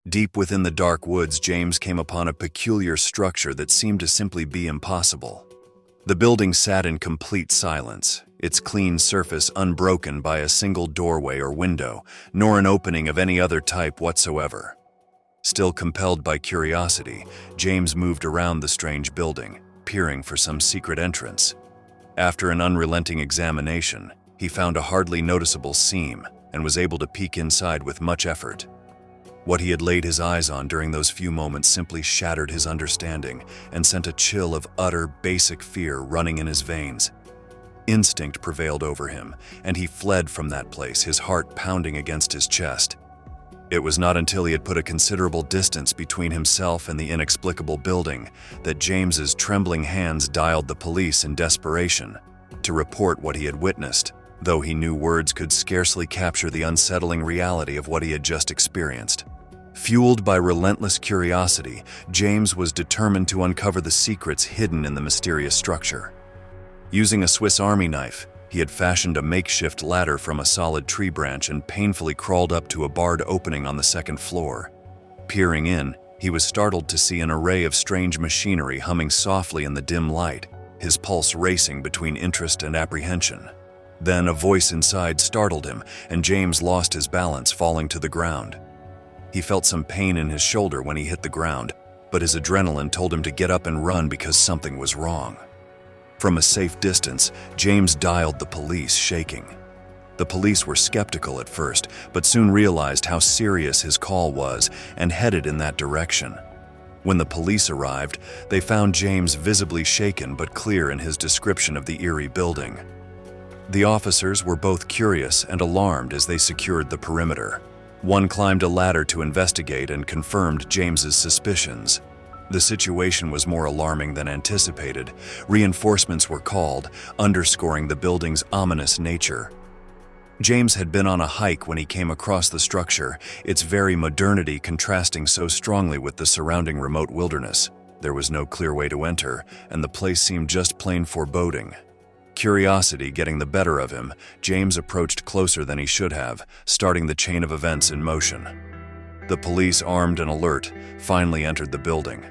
Deep within the dark woods, James came upon a peculiar structure that seemed to simply be impossible. The building sat in complete silence, its clean surface unbroken by a single doorway or window, nor an opening of any other type whatsoever. Still compelled by curiosity, James moved around the strange building, peering for some secret entrance. After an unrelenting examination, he found a hardly noticeable seam and was able to peek inside with much effort. What he had laid his eyes on during those few moments simply shattered his understanding and sent a chill of utter, basic fear running in his veins. Instinct prevailed over him, and he fled from that place, his heart pounding against his chest. It was not until he had put a considerable distance between himself and the inexplicable building that James's trembling hands dialed the police in desperation to report what he had witnessed, though he knew words could scarcely capture the unsettling reality of what he had just experienced. Fueled by relentless curiosity, James was determined to uncover the secrets hidden in the mysterious structure. Using a Swiss Army knife, he had fashioned a makeshift ladder from a solid tree branch and painfully crawled up to a barred opening on the second floor. Peering in, he was startled to see an array of strange machinery humming softly in the dim light, his pulse racing between interest and apprehension. Then a voice inside startled him, and James lost his balance, falling to the ground. He felt some pain in his shoulder when he hit the ground, but his adrenaline told him to get up and run because something was wrong. From a safe distance, James dialed the police, shaking. The police were skeptical at first, but soon realized how serious his call was and headed in that direction. When the police arrived, they found James visibly shaken but clear in his description of the eerie building. The officers were both curious and alarmed as they secured the perimeter. One climbed a ladder to investigate and confirmed James's suspicions. The situation was more alarming than anticipated. Reinforcements were called, underscoring the building's ominous nature. James had been on a hike when he came across the structure, its very modernity contrasting so strongly with the surrounding remote wilderness. There was no clear way to enter, and the place seemed just plain foreboding. Curiosity getting the better of him, James approached closer than he should have, starting the chain of events in motion. The police, armed and alert, finally entered the building.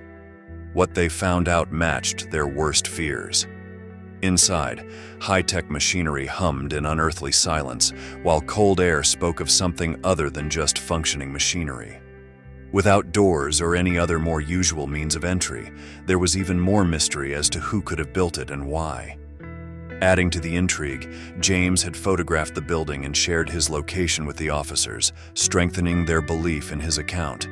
What they found out matched their worst fears. Inside, high-tech machinery hummed in unearthly silence, while cold air spoke of something other than just functioning machinery. Without doors or any other more usual means of entry, there was even more mystery as to who could have built it and why. Adding to the intrigue, James had photographed the building and shared his location with the officers, strengthening their belief in his account.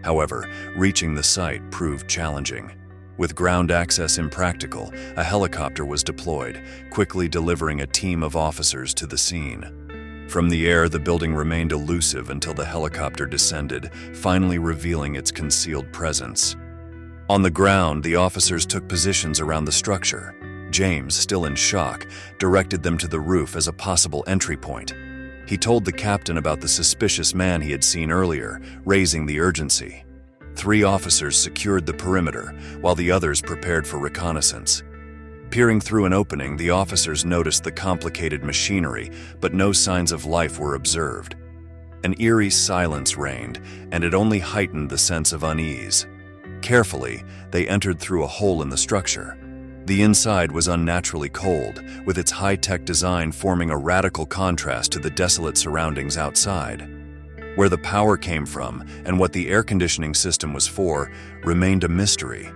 However, reaching the site proved challenging. With ground access impractical, a helicopter was deployed, quickly delivering a team of officers to the scene. From the air, the building remained elusive until the helicopter descended, finally revealing its concealed presence. On the ground, the officers took positions around the structure. James, still in shock, directed them to the roof as a possible entry point. He told the captain about the suspicious man he had seen earlier, raising the urgency. 3 officers secured the perimeter, while the others prepared for reconnaissance. Peering through an opening, the officers noticed the complicated machinery, but no signs of life were observed. An eerie silence reigned, and it only heightened the sense of unease. Carefully, they entered through a hole in the structure. The inside was unnaturally cold, with its high-tech design forming a radical contrast to the desolate surroundings outside. Where the power came from and what the air conditioning system was for remained a mystery.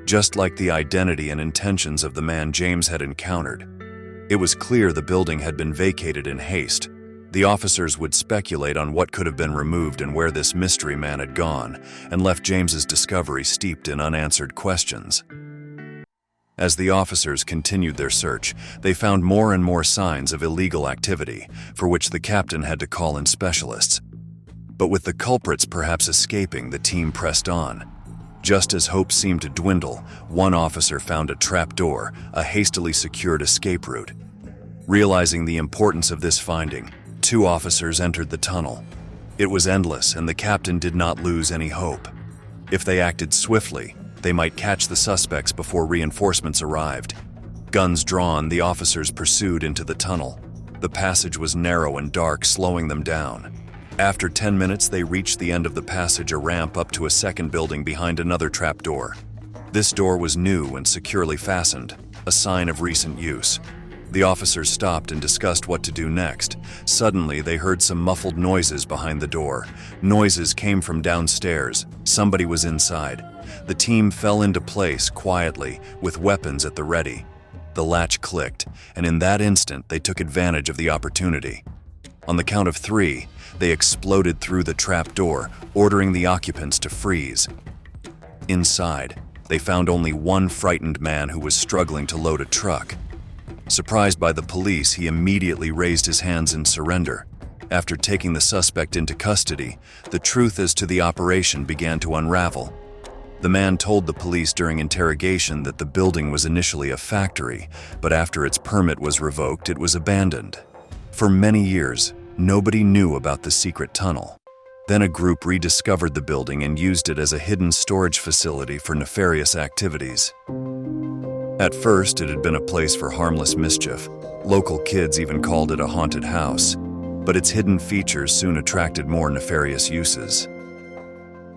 Just like the identity and intentions of the man James had encountered, it was clear the building had been vacated in haste. The officers would speculate on what could have been removed and where this mystery man had gone, and left James's discovery steeped in unanswered questions. As the officers continued their search, they found more and more signs of illegal activity, for which the captain had to call in specialists. But with the culprits perhaps escaping, the team pressed on. Just as hope seemed to dwindle, one officer found a trapdoor, a hastily secured escape route. Realizing the importance of this finding, 2 officers entered the tunnel. It was endless, and the captain did not lose any hope. If they acted swiftly, they might catch the suspects before reinforcements arrived. Guns drawn, the officers pursued into the tunnel. The passage was narrow and dark, slowing them down. After 10 minutes, they reached the end of the passage, a ramp up to a second building behind another trapdoor. This door was new and securely fastened, a sign of recent use. The officers stopped and discussed what to do next. Suddenly, they heard some muffled noises behind the door. Noises came from downstairs. Somebody was inside. The team fell into place quietly, with weapons at the ready. The latch clicked, and in that instant, they took advantage of the opportunity. On the count of 3, they exploded through the trap door, ordering the occupants to freeze. Inside, they found only one frightened man who was struggling to load a truck. Surprised by the police, he immediately raised his hands in surrender. After taking the suspect into custody, the truth as to the operation began to unravel. The man told the police during interrogation that the building was initially a factory, but after its permit was revoked, it was abandoned. For many years, nobody knew about the secret tunnel. Then a group rediscovered the building and used it as a hidden storage facility for nefarious activities. At first, it had been a place for harmless mischief. Local kids even called it a haunted house. But its hidden features soon attracted more nefarious uses.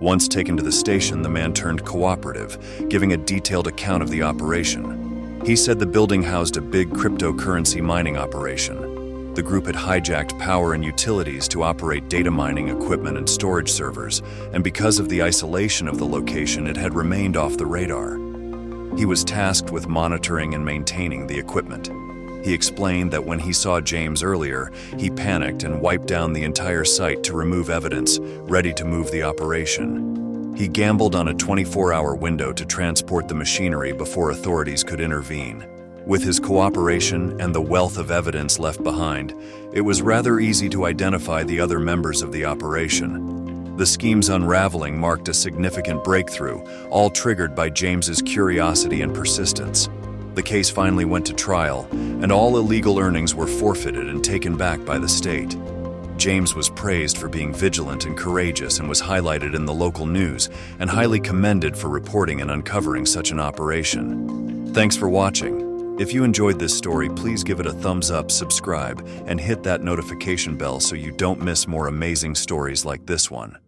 Once taken to the station, the man turned cooperative, giving a detailed account of the operation. He said the building housed a big cryptocurrency mining operation. The group had hijacked power and utilities to operate data mining equipment and storage servers, and because of the isolation of the location, it had remained off the radar. He was tasked with monitoring and maintaining the equipment. He explained that when he saw James earlier, he panicked and wiped down the entire site to remove evidence, ready to move the operation. He gambled on a 24-hour window to transport the machinery before authorities could intervene. With his cooperation and the wealth of evidence left behind, it was rather easy to identify the other members of the operation. The scheme's unraveling marked a significant breakthrough, all triggered by James's curiosity and persistence. The case finally went to trial, and all illegal earnings were forfeited and taken back by the state. James was praised for being vigilant and courageous and was highlighted in the local news and highly commended for reporting and uncovering such an operation. Thanks for watching. If you enjoyed this story, please give it a thumbs up, subscribe, and hit that notification bell so you don't miss more amazing stories like this one.